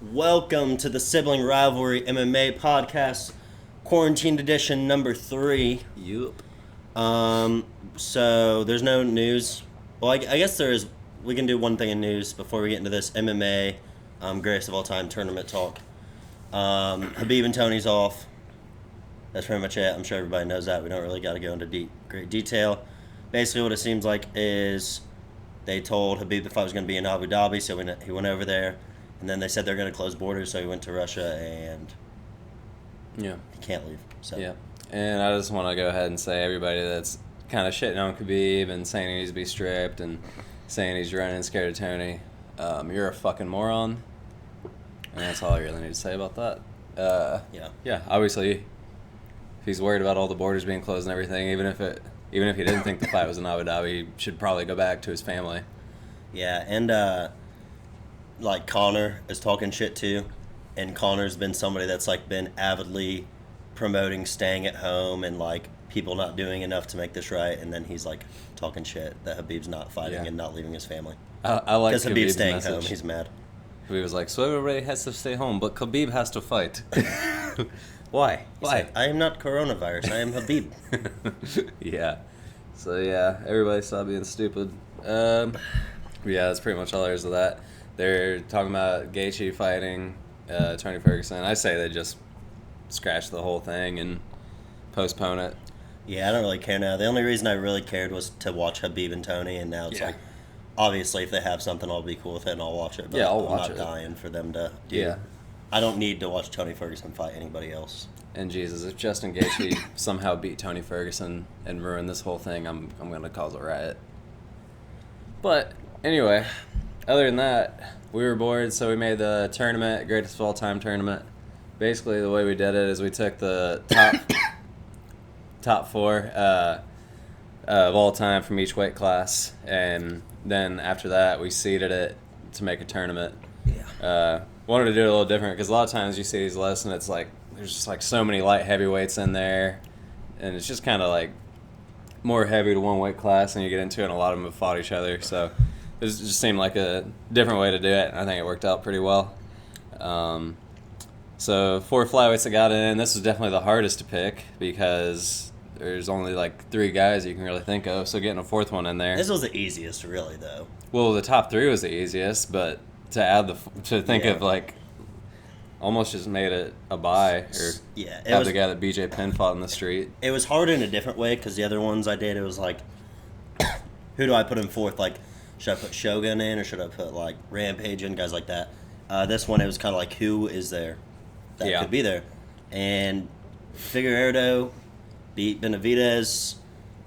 Welcome to the Sibling Rivalry MMA Podcast, Quarantine Edition number 3. Yup. So there's no news. Well, I guess there is. We can do one thing in news before we get into this MMA greatest of all time tournament talk. Khabib and Tony's off. That's pretty much it. I'm sure everybody knows that. We don't really got to go into great detail. Basically, what it seems like is they told Khabib the fight was going to be in Abu Dhabi, so he went over there. And then they said they're going to close borders, so he went to Russia, and he can't leave. So. Yeah, and I just want to go ahead and say everybody that's kind of shitting on Khabib and saying he needs to be stripped and saying he's running scared of Tony, you're a fucking moron. And that's all I really need to say about that. Yeah. Obviously, if he's worried about all the borders being closed and everything, even if he didn't think the fight was in Abu Dhabi, he should probably go back to his family. Yeah, and like Conor is talking shit too, and Conor's been somebody that's like been avidly promoting staying at home and like people not doing enough to make this right, and then he's like talking shit that Khabib's not fighting and not leaving his family. I like because Khabib's staying message. home. He's mad. Khabib was like, so everybody has to stay home, but Khabib has to fight. Why? Why? I am not coronavirus. I am Khabib. Yeah. So yeah, everybody stopped being stupid. Yeah, that's pretty much all there is to that. They're talking about Gaethje fighting Tony Ferguson. I say they just scratch the whole thing and postpone it. Yeah, I don't really care now. The only reason I really cared was to watch Khabib and Tony, and now it's like, obviously, if they have something, I'll be cool with it and I'll watch it. But I'll watch it. I'm not dying for them to do. Yeah. I don't need to watch Tony Ferguson fight anybody else. And Jesus, if Justin Gaethje somehow beat Tony Ferguson and ruin this whole thing, I'm going to cause a riot. But anyway, other than that, we were bored, so we made the tournament, greatest of all time tournament. Basically, the way we did it is we took the top four of all time from each weight class, and then after that, we seeded it to make a tournament. Yeah. Wanted to do it a little different because a lot of times you see these lists and it's like there's just like so many light heavyweights in there, and it's just kind of like more heavy to one weight class, and you get into it, and a lot of them have fought each other, so it just seemed like a different way to do it, and I think it worked out pretty well. So 4 flyweights that got in. This was definitely the hardest to pick because there's only like 3 guys you can really think of, so getting a 4th one in there. This was the easiest, really, though. Well, the top 3 was the easiest, but to add of like almost just made it a bye, or have the guy that BJ Penn fought in the street. It was hard in a different way because the other ones I did, it was like, who do I put in 4th? Like, should I put Shogun in or should I put like Rampage in, guys like that? This one, it was kind of like, who is there that could be there? And Figueiredo beat Benavidez,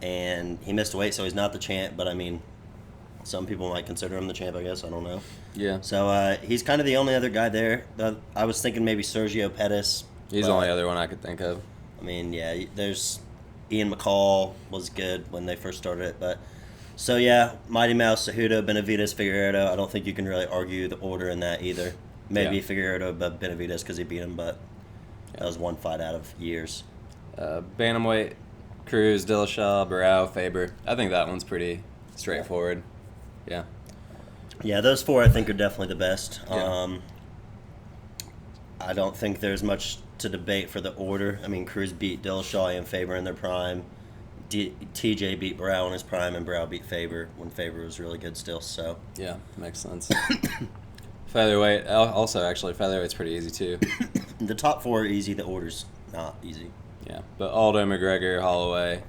and he missed weight, so he's not the champ, but I mean, some people might consider him the champ, I guess. I don't know. Yeah. So he's kind of the only other guy there. I was thinking maybe Sergio Pettis. He's the only other one I could think of. I mean, yeah, there's Ian McCall was good when they first started it. But so, yeah, Mighty Mouse, Cejudo, Benavidez, Figueiredo. I don't think you can really argue the order in that either. Maybe Figueiredo above Benavidez because he beat him, but that was one fight out of years. Bantamweight, Cruz, Dillashaw, Barao, Faber. I think that one's pretty straightforward. Yeah. Yeah, those 4 I think are definitely the best. Yeah. I don't think there's much to debate for the order. I mean, Cruz beat Dillashaw and Faber in their prime. TJ beat Barao in his prime, and Barao beat Faber when Faber was really good still. So yeah, makes sense. Featherweight, also actually featherweight's pretty easy too. The top 4 are easy. The order's not easy. Yeah, but Aldo, McGregor, Holloway,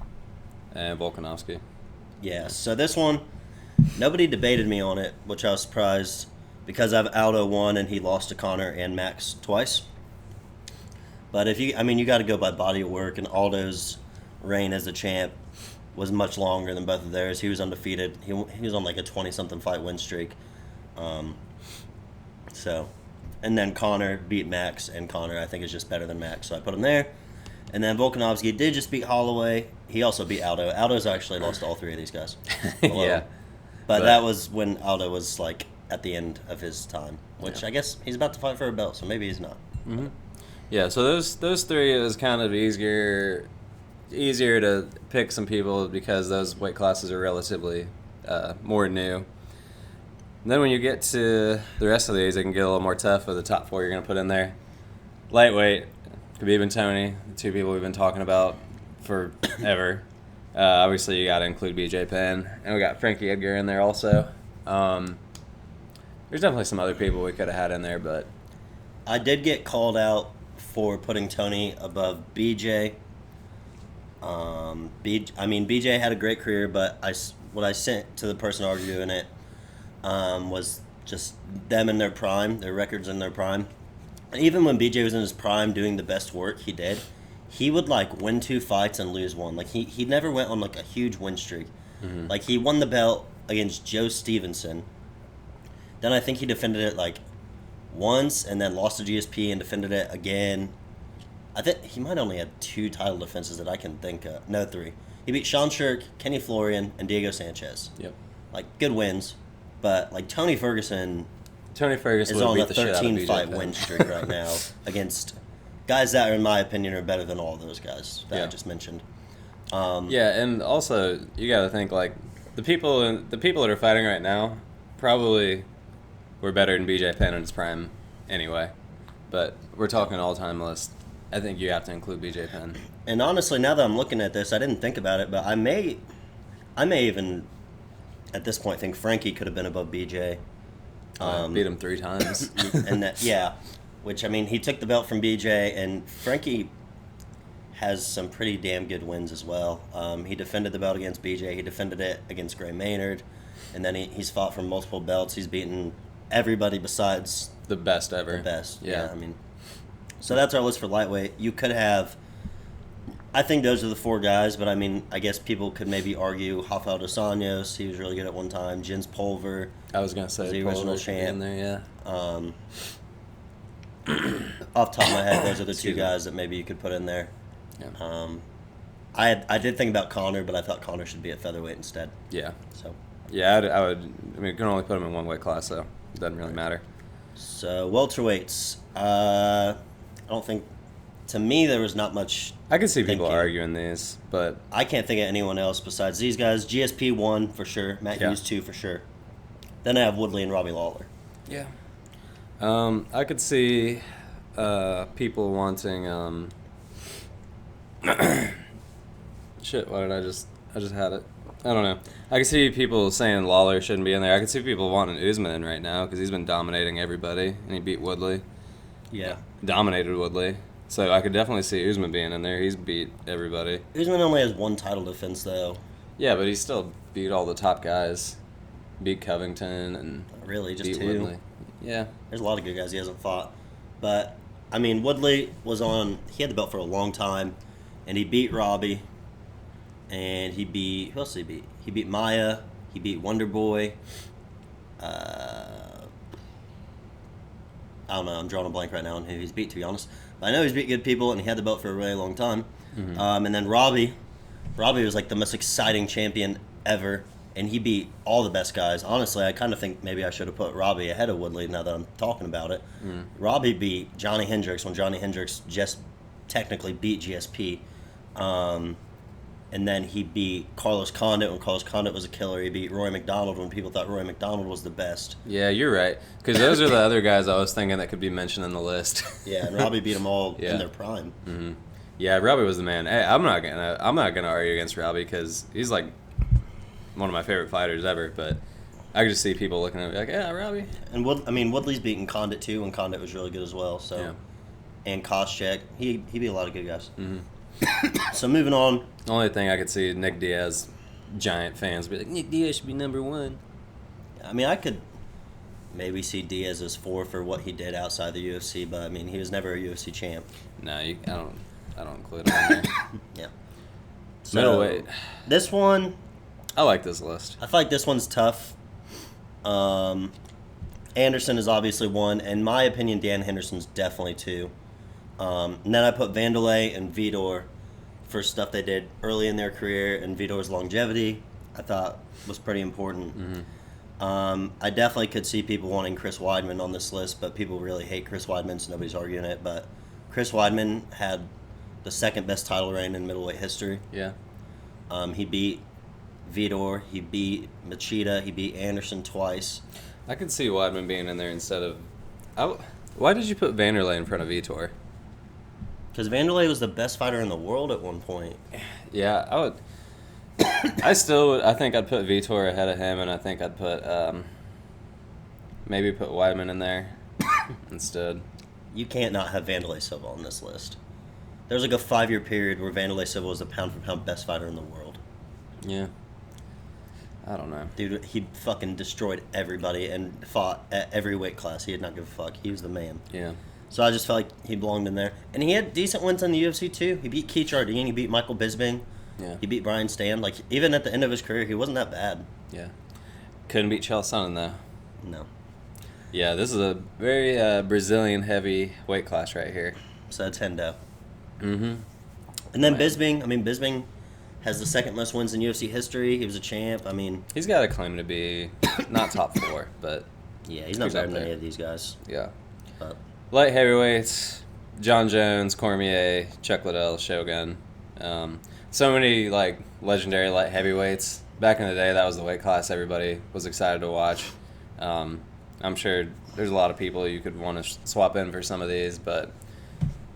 and Volkanovski. Yeah. So this one, nobody debated me on it, which I was surprised because I've Aldo won and he lost to Conor and Max twice. But you got to go by body of work, and Aldo's reign as the champ was much longer than both of theirs. He was undefeated. He was on like a 20-something fight win streak. And then Conor beat Max, and Conor I think is just better than Max, so I put him there. And then Volkanovski did just beat Holloway. He also beat Aldo. Aldo's actually lost to all 3 of these guys. Yeah. But that was when Aldo was like at the end of his time, which I guess he's about to fight for a belt, so maybe he's not. Mm-hmm. Yeah, so those 3 is kind of easier to pick some people because those weight classes are relatively more new. And then when you get to the rest of these, it can get a little more tough with the top 4 you're going to put in there. Lightweight, Khabib and Tony, the 2 people we've been talking about forever. Obviously, you got to include BJ Penn. And we got Frankie Edgar in there also. There's definitely some other people we could have had in there, but... I did get called out for putting Tony above BJ. BJ had a great career, but what I sent to the person arguing it was just them in their prime, their records in their prime. And even when BJ was in his prime doing the best work he did, he would win 2 fights and lose 1. He never went on a huge win streak. Mm-hmm. He won the belt against Joe Stevenson. Then I think he defended it once and then lost to GSP and defended it again. I think he might only have 2 title defenses that I can think of. No, 3. He beat Sean Shirk, Kenny Florian, and Diego Sanchez. Yep. Good wins. But Tony Ferguson is on a 13-fight win streak right now against guys that, in my opinion, are better than all of those guys that I just mentioned. And also you got to think the people that are fighting right now probably were better than BJ Penn in his prime anyway. But we're talking all-time list. I think you have to include BJ Penn. And honestly, now that I'm looking at this, I didn't think about it, but I may even at this point think Frankie could have been above BJ. Beat him 3 times. And which he took the belt from BJ, and Frankie has some pretty damn good wins as well. He defended the belt against BJ. He defended it against Gray Maynard, and then he's fought for multiple belts. He's beaten everybody besides the best ever. The best. Yeah. So that's our list for lightweight. You could have, I think those are the 4 guys, but I guess people could maybe argue Rafael dos Anjos. He was really good at one time. Jens Pulver. I was going to say the original champ. In there, yeah. Off the top of my head, those are the 2 guys that maybe you could put in there. Yeah. I did think about Conor, but I thought Conor should be at featherweight instead. Yeah. So. Yeah, I would. You can only put him in 1 weight class, so it doesn't really matter. So welterweights. I don't think. To me, there was not much. I could see people arguing these, but I can't think of anyone else besides these guys. GSP 1 for sure. Matt Hughes 2 for sure. Then I have Woodley and Robbie Lawler. Yeah. I could see people wanting. Shit! Why did I just had it? I don't know. I could see people saying Lawler shouldn't be in there. I could see people wanting Usman in right now because he's been dominating everybody, and he beat Woodley. Yeah. Dominated Woodley. So I could definitely see Usman being in there. He's beat everybody. Usman only has 1 title defense, though. Yeah, but he still beat all the top guys. Beat Covington and really just beat 2. Woodley. Yeah. There's a lot of good guys he hasn't fought. But, Woodley was he had the belt for a long time, and he beat Robbie. And he beat, who else did he beat? He beat Maya. He beat Wonder Boy. I don't know. I'm drawing a blank right now on who he's beat, to be honest. But I know he's beat good people, and he had the belt for a really long time. Mm-hmm. And then Robbie was the most exciting champion ever, and he beat all the best guys. Honestly, I kind of think maybe I should have put Robbie ahead of Woodley now that I'm talking about it. Mm. Robbie beat Johnny Hendricks when Johnny Hendricks just technically beat GSP. And then he beat Carlos Condit when Carlos Condit was a killer. He beat Roy McDonald when people thought Roy McDonald was the best. Yeah, you're right. Because those are the other guys I was thinking that could be mentioned in the list. Yeah, and Robbie beat them all in their prime. Mm-hmm. Yeah, Robbie was the man. Hey, I'm not gonna argue against Robbie because he's one of my favorite fighters ever. But I could just see people looking at me yeah, Robbie. And Woodley's beaten Condit too, and Condit was really good as well. So, yeah. And Koscheck, he beat a lot of good guys. Mm-hmm. So moving on. The only thing I could see Nick Diaz, giant fans be like, Nick Diaz should be number 1. I could maybe see Diaz as 4 for what he did outside the UFC, but he was never a UFC champ. No, I don't include him in there. Yeah. So, middleweight. This one, I like this list. I feel like this one's tough. Anderson is obviously 1. In my opinion, Dan Henderson's definitely 2. And then I put Vanderlei and Vitor for stuff they did early in their career, and Vitor's longevity I thought was pretty important. Mm-hmm. I definitely could see people wanting Chris Weidman on this list, but people really hate Chris Weidman, so nobody's arguing it. But Chris Weidman had the 2nd best title reign in middleweight history. Yeah. He beat Vitor, he beat Machida, he beat Anderson twice. I could see Weidman being in there instead of... Why did you put Vanderlei in front of Vitor? Because Vanderlei was the best fighter in the world at one point. Yeah, I would... I think I'd put Vitor ahead of him, and I think I'd put... maybe put Weidman in there instead. You can't not have Vanderlei Silva on this list. There was like a 5-year period where Vanderlei Silva was the pound-for-pound best fighter in the world. Yeah. I don't know. Dude, he fucking destroyed everybody and fought at every weight class. He did not give a fuck. He was the man. Yeah. So I just felt like he belonged in there. And he had decent wins in the UFC, too. He beat Keith Jardine. He beat Michael Bisping. Yeah. He beat Brian Stann. Like, even at the end of his career, he wasn't that bad. Yeah. Couldn't beat Chael Sonnen, though. No. Yeah, this is a very Brazilian-heavy weight class right here. So that's Hendo. Mm-hmm. And then Bisping has the second most wins in UFC history. He was a champ. I mean... He's got a claim to be not top 4, but... Yeah, he's not better than any of these guys. Yeah. But light heavyweights, John Jones, Cormier, Chuck Liddell, Shogun. So many, like, legendary light heavyweights. Back in the day, that was the weight class everybody was excited to watch. I'm sure there's a lot of people you could want to swap in for some of these, but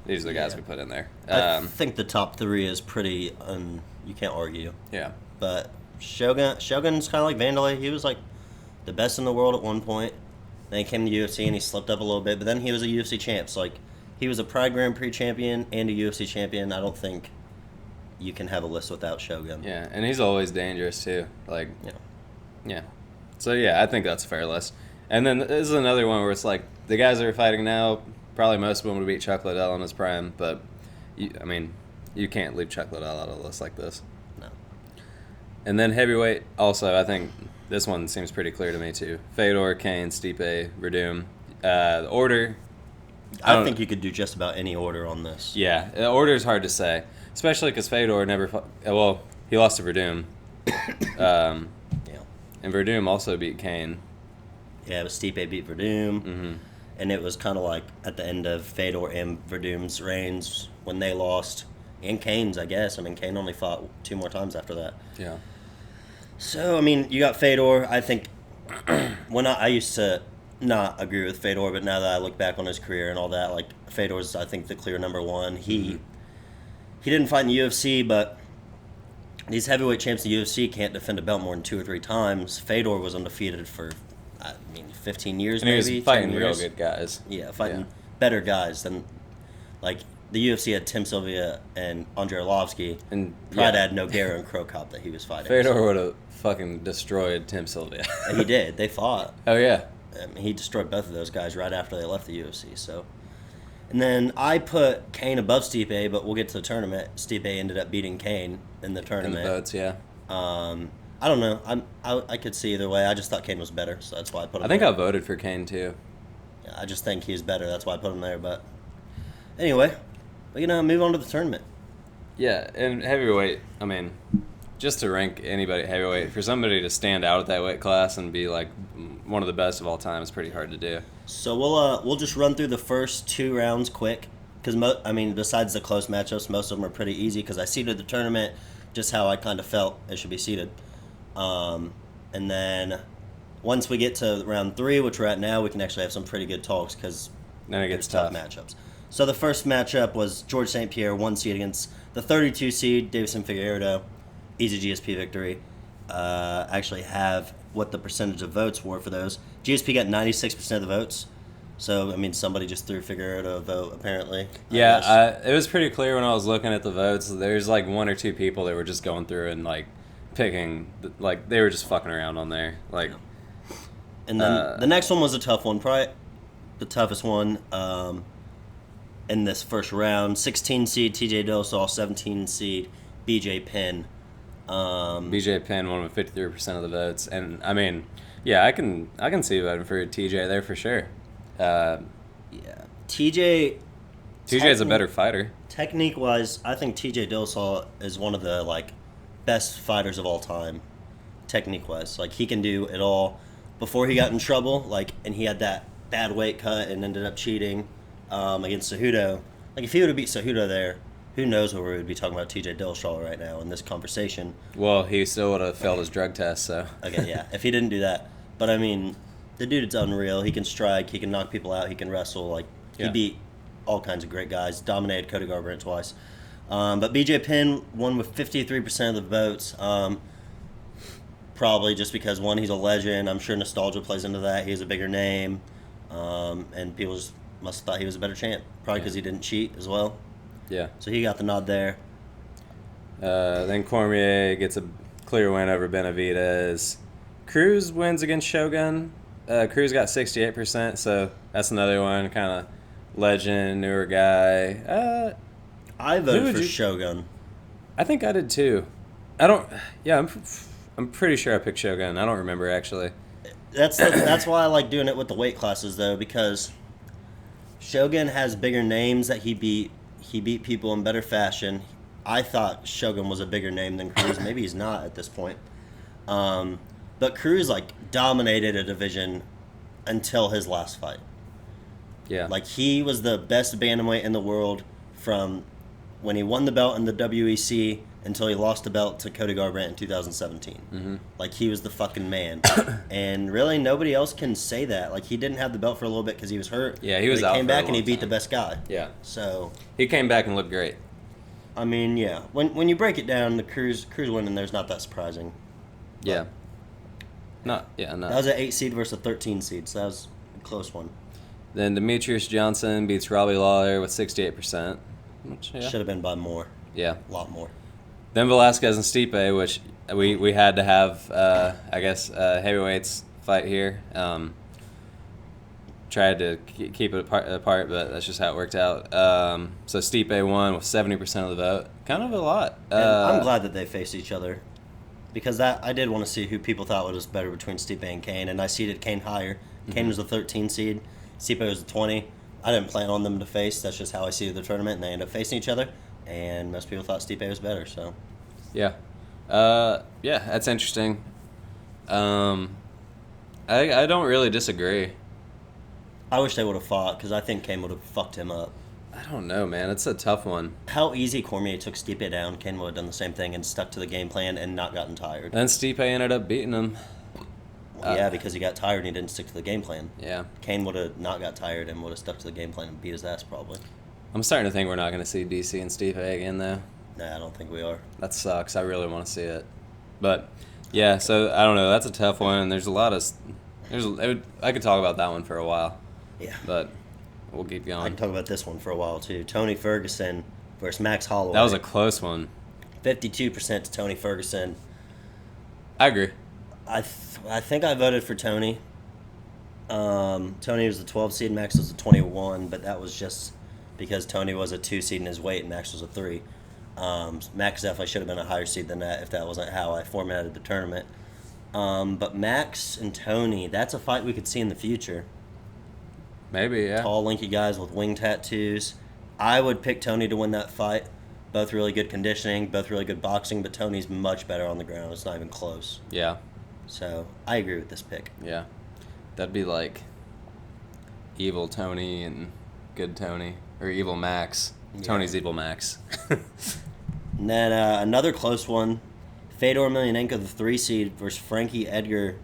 these are the guys we put in there. I think the top 3 is pretty... you can't argue. Yeah. But Shogun's kind of like Vanderlei. He was like the best in the world at one point. Then he came to UFC and he slipped up a little bit. But then he was a UFC champ. So like he was a Pride Grand Prix champion and a UFC champion. I don't think you can have a list without Shogun. Yeah, and he's always dangerous too. Like, Yeah. yeah. So yeah, I think that's a fair list. And then this is another one where it's like the guys that are fighting now, probably most of them would beat Chuck Liddell in his prime. But you can't leave Chuck Liddell out of a list like this. No. And then heavyweight, also, I think this one seems pretty clear to me, too. Fedor, Kane, Stipe, Verdum. The order... I think you could do just about any order on this. Yeah, the order is hard to say. Especially because Fedor never... he lost to Verdum. Yeah. And Verdum also beat Kane. Yeah, but Stipe beat Verdum. Mm-hmm. And it was kind of like at the end of Fedor and Verdum's reigns when they lost... And Kane's, I guess. I mean, Kane only fought 2 more times after that. Yeah. So, I mean, you got Fedor. I think when I used to not agree with Fedor, but now that I look back on his career and all that, like, Fedor's, I think, the clear number 1. He didn't fight in the UFC, but these heavyweight champs in the UFC can't defend a belt more than 2 or 3 times. Fedor was undefeated for, 15 years, and maybe. He was fighting 10 real years. good guys. Yeah, fighting better guys than, like... The UFC had Tim Sylvia and Andrei Arlovsky. And Pride had Nogueira and Crow Cop that he was fighting. Fedor would have fucking destroyed Tim Sylvia. He did. They fought. Oh, yeah. He destroyed both of those guys right after they left the UFC. So, and then I put Kane above Stipe, but we'll get to the tournament. Stipe ended up beating Kane in the tournament. In the votes, yeah. I don't know. I could see either way. I just thought Kane was better, so that's why I put him I think there. I voted for Kane, too. Yeah, I just think he's better. That's why I put him there. But anyway... We're going to move on to the tournament. Yeah, and heavyweight, I mean, just to rank anybody at heavyweight, for somebody to stand out at that weight class and be, like, one of the best of all time is pretty hard to do. So we'll just run through the first 2 rounds quick. Because, besides the close matchups, most of them are pretty easy because I seeded the tournament just how I kind of felt it should be seeded. And then once we get to round 3, which we're at now, we can actually have some pretty good talks because then it gets tough matchups. So the first matchup was George St. Pierre, 1 seed against the 32 seed, Davison Figueiredo. Easy GSP victory. Actually have what the percentage of votes were for those. GSP got 96% of the votes. So, somebody just threw Figueiredo a vote, apparently. Yeah, it was pretty clear when I was looking at the votes. There's, 1 or 2 people that were just going through and, picking, they were just fucking around on there. And then the next one was a tough one, probably the toughest one. In this first round, 16 seed TJ Dillashaw, 17 seed BJ Penn. BJ Penn won with 53% of the votes, and yeah, I can see voting for TJ there for sure. Yeah, TJ's a better fighter. Technique wise, I think TJ Dillashaw is one of the best fighters of all time. Technique wise, he can do it all. Before he got in trouble, and he had that bad weight cut and ended up cheating. Against Cejudo. If he would have beat Cejudo there, who knows where we would be talking about TJ Dillashaw right now in this conversation. Well, he still would have failed his drug test, so. Okay, yeah, if he didn't do that. But, The dude's unreal. He can strike. He can knock people out. He can wrestle. Like, he beat all kinds of great guys. Dominated Cody Garbrandt twice. But BJ Penn won with 53% of the votes. Probably just because, one, he's a legend. I'm sure nostalgia plays into that. He's a bigger name. And people just must have thought he was a better champ. Probably because he didn't cheat as well. Yeah. So he got the nod there. Then Cormier gets a clear win over Benavidez. Cruz wins against Shogun. Cruz got 68%, so that's another one, kind of legend, newer guy. I voted for Shogun. I think I did too. I'm pretty sure I picked Shogun. I don't remember actually. That's why I like doing it with the weight classes though, because Shogun has bigger names that he beat. He beat people in better fashion. I thought Shogun was a bigger name than Cruz. Maybe he's not at this point. But Cruz, like, dominated a division until his last fight. Yeah. Like, he was the best bantamweight in the world from when he won the belt in the WEC until he lost the belt to Cody Garbrandt in 2017. Mm-hmm. Like, he was the fucking man. And really, nobody else can say that. Like, he didn't have the belt for a little bit because he was hurt. Yeah, he was out. He came for a back and he long beat time. the best guy. Yeah. So he came back and looked great. I mean, yeah. When you break it down, the Cruz winning there's not that surprising. Yeah. That was an 8 seed versus a 13 seed, so that was a close one. Then Demetrius Johnson beats Robbie Lawler with 68%. Which, Should have been by more. Yeah. A lot more. Then Velasquez and Stipe, which we had to have, heavyweights fight here. Tried to keep it apart, but that's just how it worked out. So Stipe won with 70% of the vote. Kind of a lot. And I'm glad that they faced each other, because I did want to see who people thought was better between Stipe and Kane, and I seeded Kane higher. Mm-hmm. Kane was the 13 seed, Stipe was the 20. I didn't plan on them to face. That's just how I seeded the tournament, and they ended up facing each other. And most people thought Stipe was better. So, yeah, that's interesting. I don't really disagree. I wish they would have fought, because I think Kane would have fucked him up. I don't know, man. It's a tough one. How easy Cormier took Stipe down, Kane would have done the same thing and stuck to the game plan and not gotten tired. And Stipe ended up beating him. Well, yeah, because he got tired and he didn't stick to the game plan. Yeah. Kane would have not got tired and would have stuck to the game plan and beat his ass probably. I'm starting to think we're not going to see DC and Stipe again, though. Nah, I don't think we are. That sucks. I really want to see it. But, yeah, so I don't know. That's a tough one. There's a lot of... I could talk about that one for a while. Yeah. But we'll keep going. I can talk about this one for a while, too. Tony Ferguson versus Max Holloway. That was a close one. 52% to Tony Ferguson. I agree. I think I voted for Tony. Tony was the 12 seed, Max was the 21, but that was just because Tony was a 2 seed in his weight and Max was a 3. Max definitely should have been a higher seed than that if that wasn't how I formatted the tournament. But Max and Tony, that's a fight we could see in the future. Maybe, yeah. Tall, lanky guys with wing tattoos. I would pick Tony to win that fight. Both really good conditioning, both really good boxing, but Tony's much better on the ground. It's not even close. Yeah. So I agree with this pick. Yeah. That'd be like evil Tony and good Tony. Or evil Max. Yeah. Tony's evil Max. And then another close one. Fedor Emelianenko, the 3 seed, versus Frankie Edgar.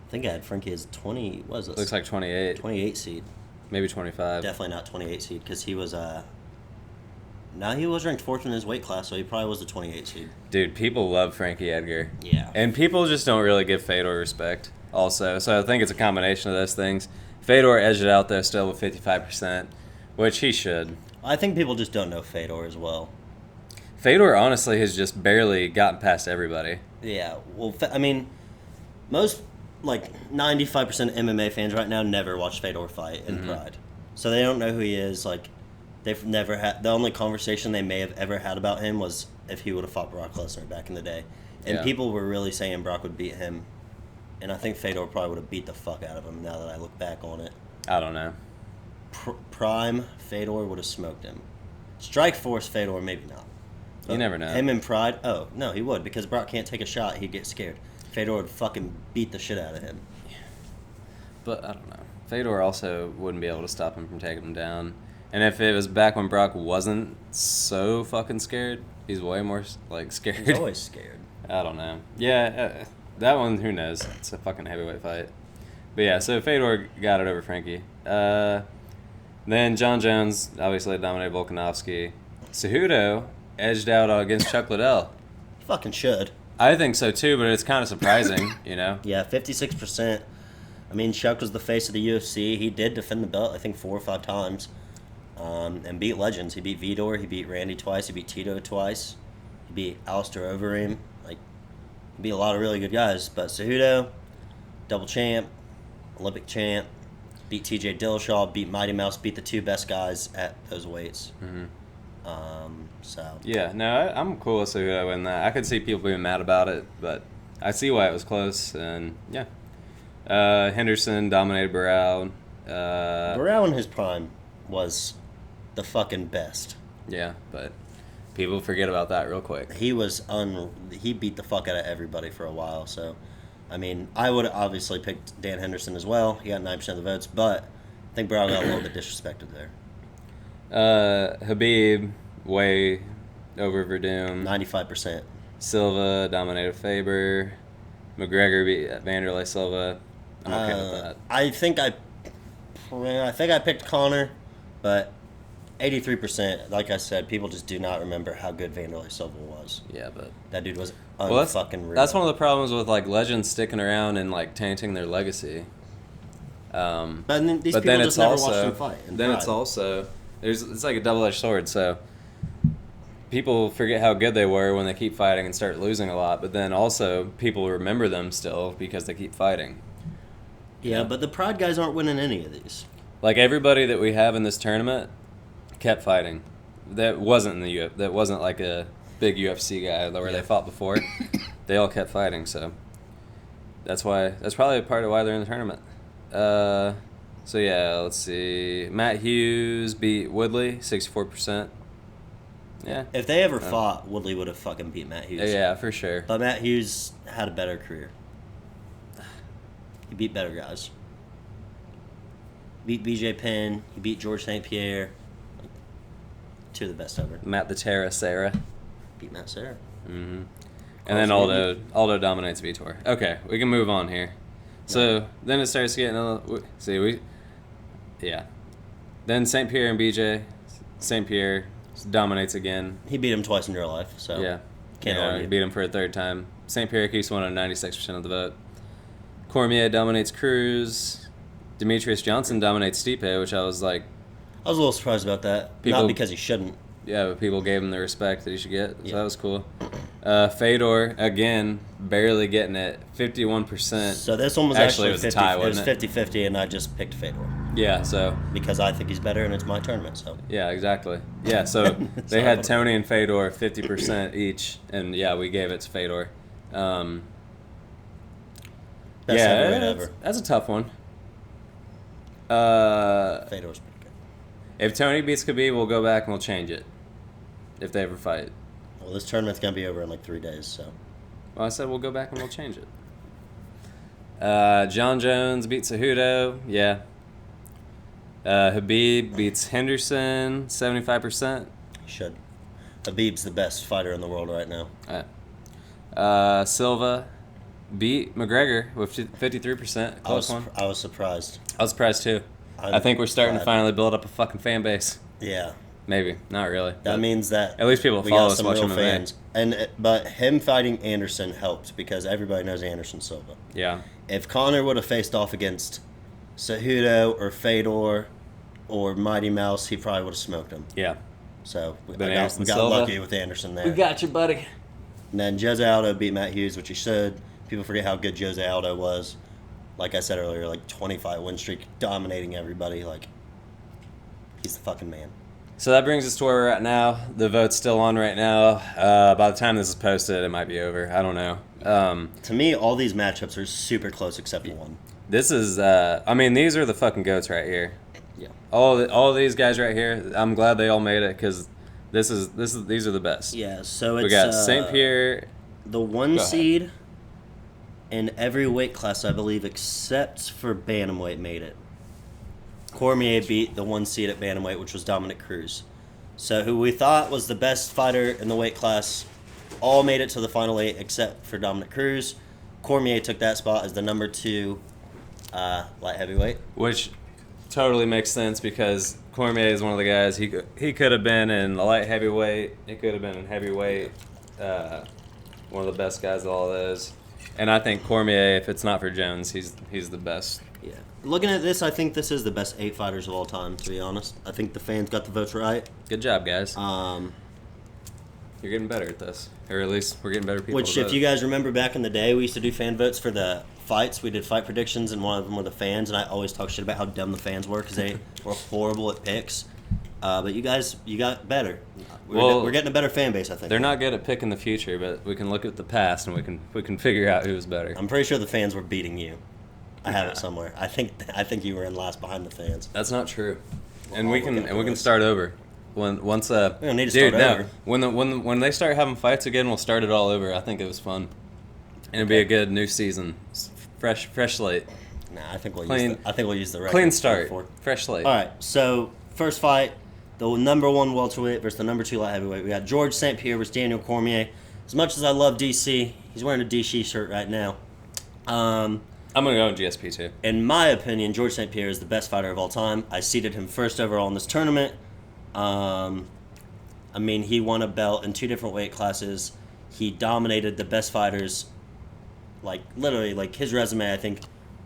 I think I had Frankie as 20. What is this? Looks like 28. 28 seed. Maybe 25. Definitely not 28 seed, because he was... Now he was ranked 4th in his weight class, so he probably was the 28 seed. Dude, people love Frankie Edgar. Yeah. And people just don't really give Fedor respect also. So I think it's a combination of those things. Fedor edged it out there still with 55%, which he should. I think people just don't know Fedor as well. Fedor, honestly, has just barely gotten past everybody. Yeah. Well, I mean, most, 95% of MMA fans right now never watch Fedor fight in Pride. So they don't know who he is. They've never had... The only conversation they may have ever had about him was if he would have fought Brock Lesnar back in the day. And people were really saying Brock would beat him. And I think Fedor probably would have beat the fuck out of him now that I look back on it. I don't know. Prime, Fedor would have smoked him. Strike Force, Fedor, maybe not. But you never know. Him in Pride, oh, no, he would. Because Brock can't take a shot, he'd get scared. Fedor would fucking beat the shit out of him. But I don't know. Fedor also wouldn't be able to stop him from taking him down. And if it was back when Brock wasn't so fucking scared, he's way more, scared. He's always scared. I don't know. Yeah, that one, who knows? It's a fucking heavyweight fight. But yeah, so Fedor got it over Frankie. Then John Jones obviously dominated Volkanovski. Cejudo edged out against Chuck Liddell. Fucking should. I think so too, but it's kind of surprising, you know? Yeah, 56%. I mean, Chuck was the face of the UFC. He did defend the belt, I think, 4 or 5 times. And beat legends. He beat Vidor, he beat Randy twice, he beat Tito twice. He beat Alistair Overeem. Like, he beat a lot of really good guys. But Cejudo, double champ, Olympic champ, beat TJ Dillashaw, beat Mighty Mouse, beat the 2 best guys at those weights. Mm-hmm. So. Yeah, no, I'm cool with Cejudo winning that. I could see people being mad about it, but I see why it was close, and yeah. Henderson dominated Barao. Barao in his prime was the fucking best. Yeah, but people forget about that real quick. He was he beat the fuck out of everybody for a while. So, I mean, I would have obviously picked Dan Henderson as well. He got 9% of the votes, but I think Barao got a little bit disrespected there. Habib way over Verdum. 95%. Silva dominated Faber. McGregor beat Vanderlei Silva. I'm okay with that. I think I picked Connor, but 83%. Like I said, people just do not remember how good Vanderlei Silva was. Yeah, but that dude was fucking real. That's one of the problems with like legends sticking around and like tainting their legacy. But then these people just never watched them fight. It's also it's like a double-edged sword. So people forget how good they were when they keep fighting and start losing a lot. But then also people remember them still because they keep fighting. Yeah, but the Pride guys aren't winning any of these. Like everybody that we have in this tournament kept fighting. That wasn't in the that wasn't like a big UFC guy where they fought before. They all kept fighting, so that's probably a part of why they're in the tournament. So yeah, let's see. Matt Hughes beat Woodley, 64%. Yeah. If they ever fought, Woodley would have fucking beat Matt Hughes. Yeah, for sure. But Matt Hughes had a better career. He beat better guys. Beat BJ Penn. He beat George St. Pierre. 2 of the best ever. Matt the Terra Sarah. Beat Matt Sarah. Mm-hmm. And then Aldo dominates Vitor. Okay, we can move on here. So then it starts getting Then St. Pierre and BJ. St. Pierre dominates again. He beat him twice in real life, so yeah, can't argue. He beat him for a 3rd time. St. Pierre keeps winning 96% of the vote. Cormier dominates Cruz. Demetrius Johnson dominates Stipe, which I was like... I was a little surprised about that. Not because he shouldn't. Yeah, but people gave him the respect that he should get, so that was cool. Fedor, again, barely getting it, 51%. So this one was actually it was 50, a tie, wasn't it was 50-50, and I just picked Fedor. Yeah, so... Because I think he's better, and it's my tournament, so... Yeah, exactly. Yeah, so they had Tony and Fedor 50% each, and yeah, we gave it to Fedor. Best heavyweight ever. That's a tough one. Fedor's pretty good. If Tony beats Khabib, we'll go back and we'll change it. If they ever fight. Well, this tournament's going to be over in like 3 days, so... Well, I said we'll go back and we'll change it. John Jones beats Cejudo. Yeah. Habib beats Henderson, 75%. He should. Habib's the best fighter in the world right now. Silva beat McGregor with 53%. Close one. I was surprised. I was surprised too. I think we're starting to finally build up a fucking fan base. Yeah. Maybe. Not really. That means that at least people follow us, watch real MMA. fans. But him fighting Anderson helped because everybody knows Anderson Silva. Yeah. If Conor would have faced off against Cejudo or Fedor or Mighty Mouse, he probably would have smoked him. Yeah. So we got Silva. lucky with Anderson there. We got you, buddy. And then Jose Aldo beat Matt Hughes, which he should. People forget how good Jose Aldo was. Like I said earlier, like 25 win streak, dominating everybody. Like, he's the fucking man. So that brings us to where we're at now. The vote's still on right now. By the time this is posted, it might be over. I don't know. To me, all these matchups are super close except for one. This is, these are the fucking GOATs right here. Yeah. All these guys right here. I'm glad they all made it because these are the best. Yeah. So it's we got St. Pierre, the 1 seed in every weight class, I believe, except for bantamweight, made it. Cormier beat the 1 seed at bantamweight, which was Dominic Cruz. So who we thought was the best fighter in the weight class, all made it to the final 8 except for Dominic Cruz. Cormier took that spot as the number 2 light heavyweight. Which totally makes sense because Cormier is one of the guys. He could have been in the light heavyweight. He could have been in heavyweight. One of the best guys of all those. And I think Cormier, if it's not for Jones, he's the best. Yeah. Looking at this, I think this is the best 8 fighters of all time, to be honest. I think the fans got the votes right. Good job, guys. You're getting better at this. Or at least we're getting better people Which, to if vote. you guys remember back in the day, we used to do fan votes for the fights. We did fight predictions, and one of them were the fans, and I always talk shit about how dumb the fans were because they were horrible at picks. But you guys, you got better. We're getting a better fan base, I think. They're not good at picking the future, but we can look at the past and we can figure out who's better. I'm pretty sure the fans were beating you. I have it somewhere. I think you were in last behind the fans. That's not true. Well, And we can start over. We don't need to start over. When they start having fights again, we'll start it all over. I think it was fun. And it'll be a good new season. Fresh slate. Nah, I think we'll use the record. Clean start. Fresh slate. All right. So first fight, the number 1 welterweight versus the number 2 light heavyweight. We got George St. Pierre versus Daniel Cormier. As much as I love DC, he's wearing a DC shirt right now. I'm gonna go in GSP too. In my opinion, George St. Pierre is the best fighter of all time. I seeded him first overall in this tournament. I mean, he won a belt in 2 different weight classes. He dominated the best fighters. Like, literally, like, his resume, I think,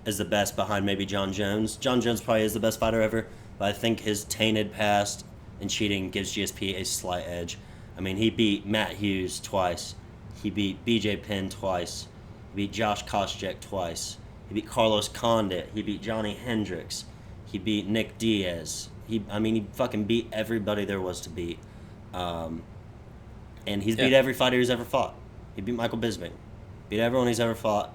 is the best behind maybe John Jones. John Jones probably is the best fighter ever, but I think his tainted past and cheating gives GSP a slight edge. I mean, he beat Matt Hughes twice. He beat BJ Penn twice. He beat Josh Koscheck twice. He beat Carlos Condit. He beat Johnny Hendricks. He beat Nick Diaz. He fucking beat everybody there was to beat. And he's beat every fighter he's ever fought. He beat Michael Bisping. Beat everyone he's ever fought.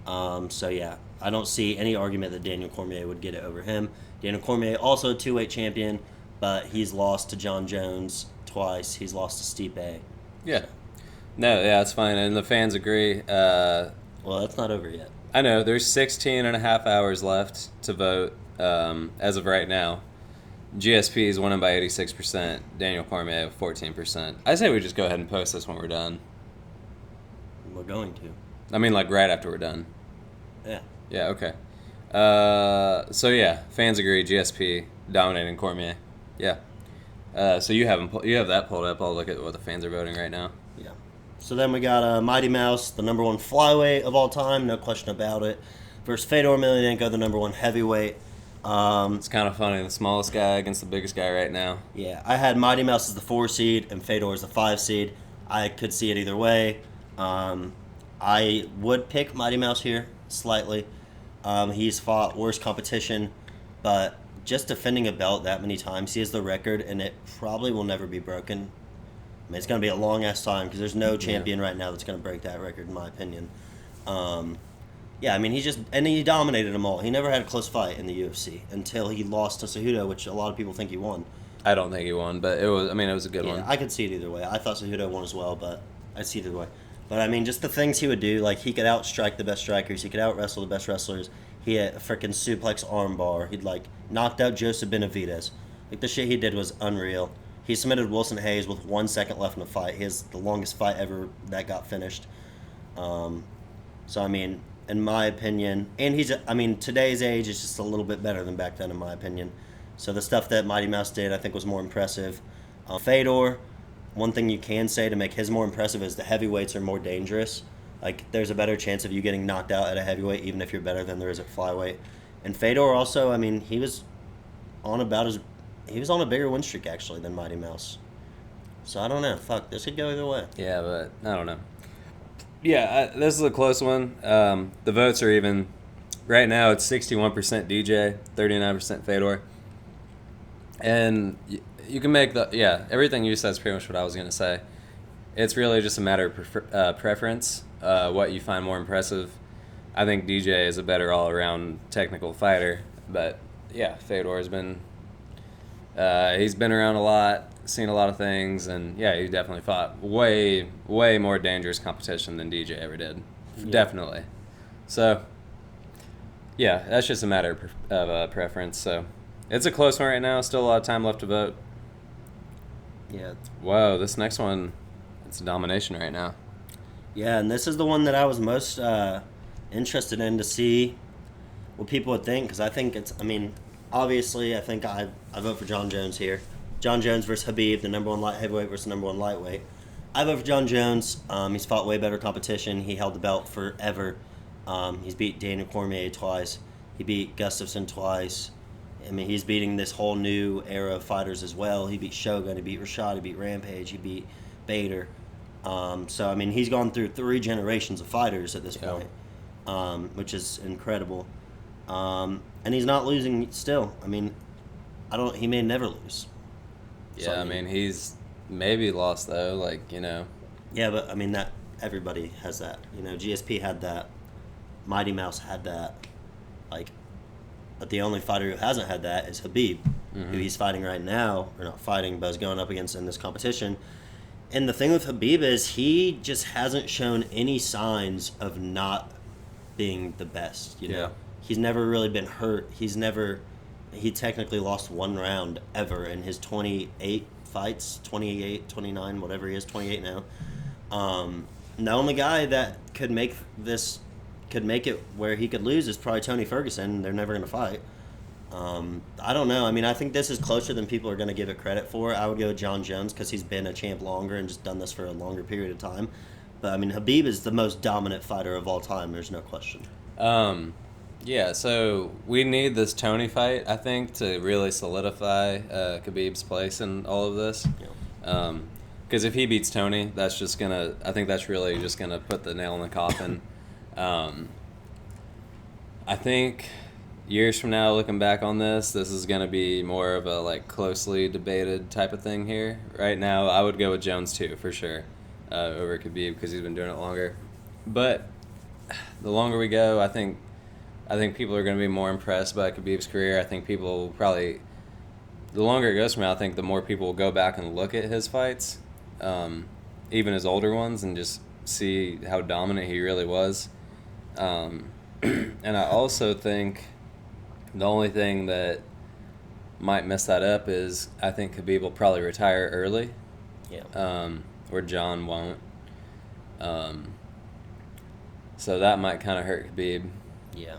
So, yeah, I don't see any argument that Daniel Cormier would get it over him. Daniel Cormier, also a 2-weight champion, but he's lost to John Jones twice. He's lost to Stipe. Yeah. No, yeah, it's fine. And the fans agree. Well, that's not over yet. I know. There's 16 and a half hours left to vote as of right now. GSP is winning by 86%. Daniel Cormier 14%. I say we just go ahead and post this when we're done. We're going to. I mean, like right after we're done. Yeah. Yeah, okay. So, yeah, fans agree. GSP dominating Cormier. Yeah. So you have that pulled up. I'll look at what the fans are voting right now. Yeah. So then we got Mighty Mouse, the number 1 flyweight of all time, no question about it, versus Fedor Emelianenko, the number 1 heavyweight. It's kind of funny, the smallest guy against the biggest guy right now. Yeah, I had Mighty Mouse as the 4 seed and Fedor as the 5 seed. I could see it either way. I would pick Mighty Mouse here slightly. He's fought worse competition, but just defending a belt that many times, he has the record, and it probably will never be broken. I mean, it's going to be a long-ass time because there's no champion right now that's going to break that record, in my opinion. Yeah, I mean, he dominated them all. He never had a close fight in the UFC until he lost to Cejudo, which a lot of people think he won. I don't think he won, but it was a good one. I could see it either way. I thought Cejudo won as well, but I'd see it either way. But, I mean, just the things he would do, like he could out-strike the best strikers. He could out-wrestle the best wrestlers. He had a freaking suplex armbar. He'd, knocked out Joseph Benavidez. The shit he did was unreal. He submitted Wilson Hayes with 1 second left in the fight. He has the longest fight ever that got finished. So, I mean, in my opinion, and today's age is just a little bit better than back then, in my opinion. So the stuff that Mighty Mouse did, I think, was more impressive. Fedor, one thing you can say to make his more impressive is the heavyweights are more dangerous. There's a better chance of you getting knocked out at a heavyweight, even if you're better than there is at flyweight. And Fedor also, he was on a bigger win streak, actually, than Mighty Mouse. So I don't know. Fuck, this could go either way. Yeah, but I don't know. Yeah, this is a close one. The votes are even. Right now, it's 61% DJ, 39% Fedor. And you can make everything you said is pretty much what I was going to say. It's really just a matter of preference, what you find more impressive. I think DJ is a better all-around technical fighter, but yeah, Fedor has been he's been around a lot, seen a lot of things, and yeah, he definitely fought way more dangerous competition than DJ ever did. Yeah. Definitely. So yeah, that's just a matter of preference. So it's a close one right now. Still a lot of time left to vote. Yeah. Whoa, this next one, it's a domination right now. Yeah, and this is the one that I was most interested in to see. what people would think, because I think it's, I mean, obviously, I think I vote for John Jones here. John Jones versus Khabib, the number one light heavyweight versus the number one lightweight. I vote for John Jones. He's fought way better competition. He held the belt forever. He's beat Daniel Cormier twice. He beat Gustafsson twice. I mean, he's beating this whole new era of fighters as well. He beat Shogun, he beat Rashad, he beat Rampage, he beat Bader. So, I mean, he's gone through 3 generations of fighters at this point, which is incredible. And he's not losing still. I mean, he may never lose. Yeah, So, I mean, he's maybe lost, though, like, you know. Yeah, but, I mean, that everybody has that. You know, GSP had that. Mighty Mouse had that. Like, but the only fighter who hasn't had that is Khabib, who he's fighting right now, or not fighting, but is going up against in this competition. And the thing with Khabib is he just hasn't shown any signs of not being the best. You know, Yeah. he's never really been hurt. He technically lost 1 round ever in his 28 fights, 28, 29, whatever he is, 28 now. The only guy that could make it where he could lose is probably Tony Ferguson. They're never going to fight. I don't know. I mean, I think this is closer than people are going to give it credit for. I would go with John Jones because he's been a champ longer and just done this for a longer period of time. But, I mean, Khabib is the most dominant fighter of all time. There's no question. Yeah, so we need this Tony fight, I think, to really solidify Khabib's place in all of this. Yeah. Because if he beats Tony, that's just going to, I think that's really just going to put the nail in the coffin. I think years from now, looking back on this is going to be more of a like closely debated type of thing here. Right now, I would go with Jones too, for sure, over Khabib because he's been doing it longer. But the longer we go, I think people are going to be more impressed by Khabib's career. I think people will probably, the longer it goes from now, I think the more people will go back and look at his fights, even his older ones, and just see how dominant he really was. And I also think the only thing that might mess that up is I think Khabib will probably retire early. Yeah. Or John won't. So that might kind of hurt Khabib. Yeah.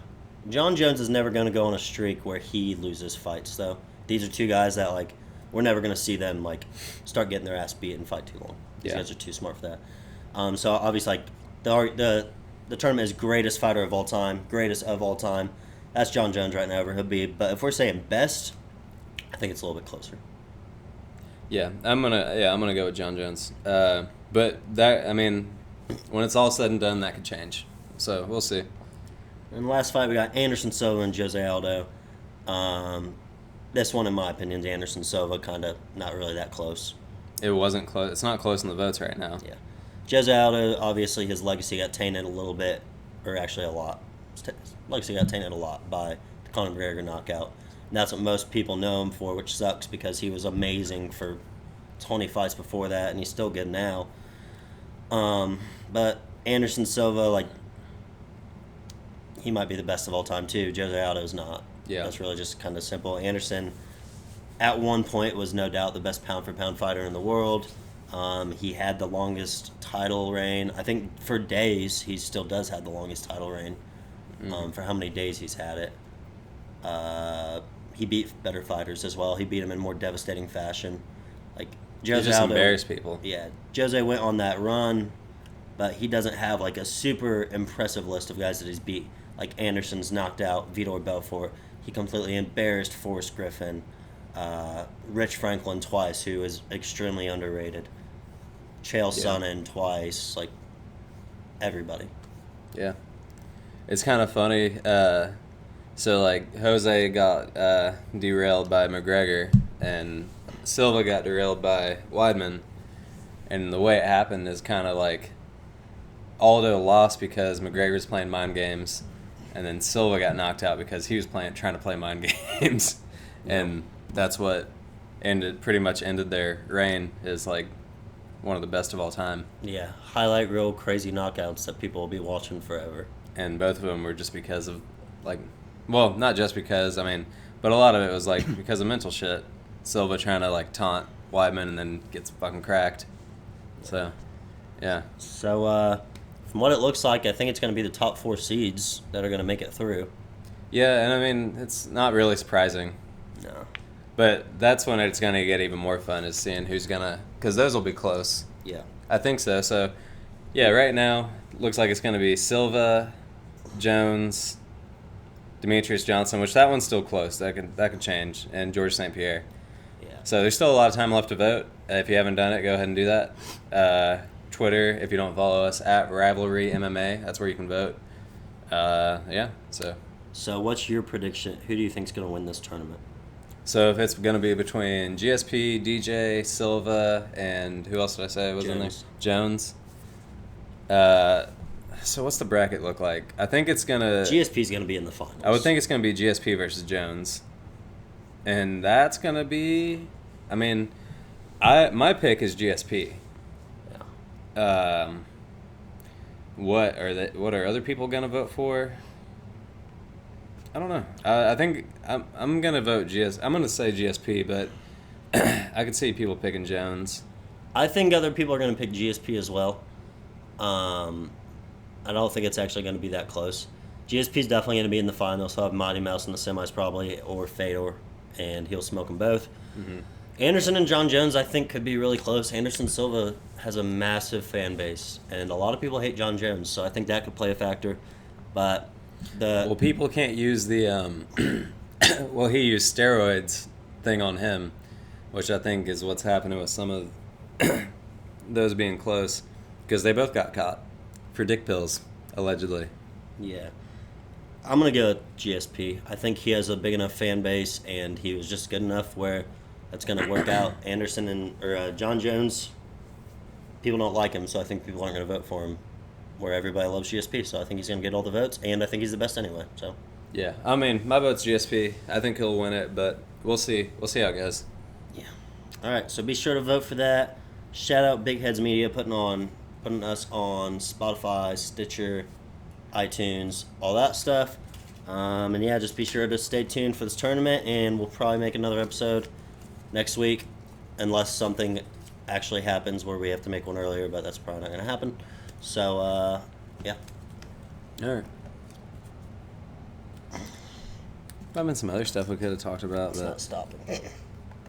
John Jones is never going to go on a streak where he loses fights, though. These are 2 guys that, like, we're never going to see them, like, start getting their ass beat and fight too long. These guys are too smart for that. So, obviously, like, the tournament is greatest fighter of all time, greatest of all time. That's John Jones right now over Khabib. But if we're saying best, I think it's a little bit closer. Yeah, I'm gonna go with John Jones. But that, I mean, when it's all said and done, that could change. So we'll see. In the last fight, we got Anderson Silva and Jose Aldo. This one, in my opinion, is Anderson Silva, kind of not really that close. It wasn't close. It's not close in the votes right now. Yeah. Jose Aldo, obviously, his legacy got tainted a little bit, or actually a lot. His legacy got tainted a lot by the Conor McGregor knockout. And that's what most people know him for, which sucks because he was amazing for 20 fights before that, and he's still good now. But Anderson Silva, like, he might be the best of all time, too. Jose Aldo's not. Yeah. That's really just kind of simple. Anderson, at one point, was no doubt the best pound-for-pound fighter in the world. He had the longest title reign. I think for days, he still does have the longest title reign. For how many days he's had it. He beat better fighters as well. He beat them in more devastating fashion. Like, Jose He just Aldo, embarrassed people. Yeah, Jose went on that run, but he doesn't have like a super impressive list of guys that he's beat. Like Anderson's knocked out Vitor Belfort. He completely embarrassed Forrest Griffin. Rich Franklin twice, who is extremely underrated. Chael Sonnen twice. Like, everybody. Yeah. It's kind of funny. So, like, Jose got derailed by McGregor, and Silva got derailed by Weidman. And the way it happened is kind of like Aldo lost because McGregor was playing mind games, and then Silva got knocked out because he was trying to play mind games. And that's what pretty much ended their reign, is like one of the best of all time. Yeah, highlight reel crazy knockouts that people will be watching forever. And both of them were just because of, like, well, not just because, I mean, but a lot of it was like because of mental shit. Silva trying to like taunt Weidman and then gets fucking cracked. So, yeah. So, from what it looks like, I think it's going to be the top 4 seeds that are going to make it through. Yeah, and I mean, it's not really surprising. No. But that's when it's going to get even more fun, is seeing who's going to... Because those will be close. Yeah. I think so. So, yeah, right now, looks like it's going to be Silva, Jones, Demetrius Johnson, which that one's still close. That could change, and George St. Pierre. Yeah. So there's still a lot of time left to vote. If you haven't done it, go ahead and do that. Twitter, if you don't follow us, at Rivalry MMA. That's where you can vote. Yeah, so... So what's your prediction? Who do you think's going to win this tournament? So if it's going to be between GSP, DJ, Silva, and who else did I say was in there? Jones. So what's the bracket look like? I think it's going to... GSP's going to be in the finals. I would think it's going to be GSP versus Jones. And that's going to be... I mean, my pick is GSP. Yeah. What are other people going to vote for? I don't know. I think I'm gonna vote I'm gonna say GSP, but I could see people picking Jones. I think other people are going to pick GSP as well. I don't think it's actually going to be that close. GSP's definitely going to be in the finals. He'll have Mighty Mouse in the semis probably, or Fedor, and he'll smoke them both. Mm-hmm. Anderson and John Jones, I think, could be really close. Anderson Silva has a massive fan base, and a lot of people hate John Jones, so I think that could play a factor. But well, people can't use the well, he used steroids thing on him, which I think is what's happening with some of those being close, because they both got caught for dick pills, allegedly. Yeah. I'm going to go with GSP. I think he has a big enough fan base, and he was just good enough where that's going to work out. Anderson or John Jones, people don't like him, so I think people aren't going to vote for him, where everybody loves GSP. So I think he's going to get all the votes, and I think he's the best anyway. So yeah, I mean, my vote's GSP. I think he'll win it, but we'll see. We'll see how it goes. Yeah. All right, so be sure to vote for that. Shout out Big Heads Media putting us on Spotify, Stitcher, iTunes, all that stuff. And yeah, just be sure to stay tuned for this tournament, and we'll probably make another episode next week, unless something actually happens where we have to make one earlier, but that's probably not going to happen. So, yeah. All right. Might have been some other stuff we could have talked about. It's not stopping.